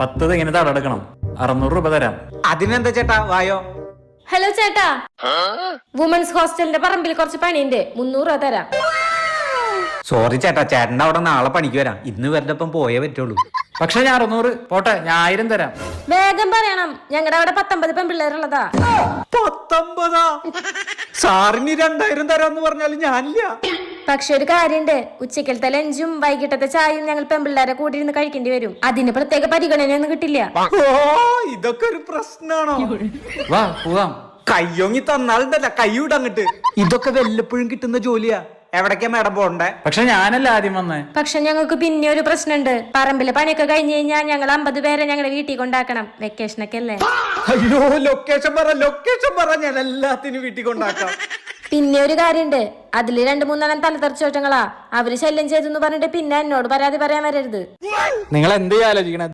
10 ഇങ്ങനെ തടക്കണം. 600 രൂപ തരാം. അതിനെന്താ ചേട്ടാ, വായോ. ഹലോ ചേട്ടാ, വുമൻസ് ഹോസ്റ്റലിന്റെ പറമ്പിൽ കുറച്ച് പണിയുണ്ട്, 300 രൂപ തരാം. സോറി ചേട്ടാ, ചേട്ടൻ്റെ അവിടെ നാളെ പണിക്ക് വരാം. ഇന്ന് വരുടെ ഒപ്പം പോയേ പറ്റുള്ളൂ. പക്ഷെ ഞാൻ 600 പോട്ടെ, ഞാൻ 1000 തരാം. വേഗം പറയണം, ഞങ്ങളുടെ അവിടെ 19 പെൺപിള്ളേരുള്ളതാ. 19? സാറിന് 2000 തരാന്ന് പറഞ്ഞാലും ഞാനില്ല. പക്ഷെ ഒരു കാര്യണ്ട്, ഉച്ചക്കലത്തെ ലഞ്ചും വൈകിട്ടത്തെ ചായയും ഞങ്ങൾ പെൺപിള്ളേരെ കൂടി ഇരുന്ന് കഴിക്കേണ്ടി വരും. അതിന് പ്രത്യേക പരിഗണനയൊന്നും കിട്ടില്ല. ഓ, ഇതൊക്കെ ഒരു പ്രശ്നാണോ? വാ പോവാം. കയ്യൊങ്ങി തന്നാലുണ്ടല്ല, കൈ വിടങ്ങിട്ട്. ഇതൊക്കെ വല്ലപ്പോഴും കിട്ടുന്ന ജോലിയാ. എവിടേക്കാ മേഡം പോണ്ടേ? പക്ഷെ ഞാനല്ല ആദ്യം വന്നേ. പക്ഷെ ഞങ്ങൾക്ക് പിന്നെ ഒരു പ്രശ്നമുണ്ട്. പറമ്പിലെ പണിയൊക്കെ കഴിഞ്ഞ് കഴിഞ്ഞാൽ ഞങ്ങൾ 50 പേരെ ഞങ്ങളുടെ വീട്ടിൽ കൊണ്ടാക്കണം. വെക്കേഷനൊക്കെ അല്ലേ. അയ്യോ, ലൊക്കേഷൻ പറ, ഞാൻ എല്ലാത്തിനും വീട്ടിൽ കൊണ്ടാക്കാം. പിന്നെ ഒരു കാര്യണ്ട്, അതില് 2-3 തലതെറിച്ചോറ്റങ്ങളാ. അവര് ശല്യം ചെയ്തെന്ന് പറഞ്ഞിട്ട് പിന്നെ എന്നോട് പരാതി പറയാൻ വരരുത്. നിങ്ങൾ എന്ത് ആലോചിക്കണേ?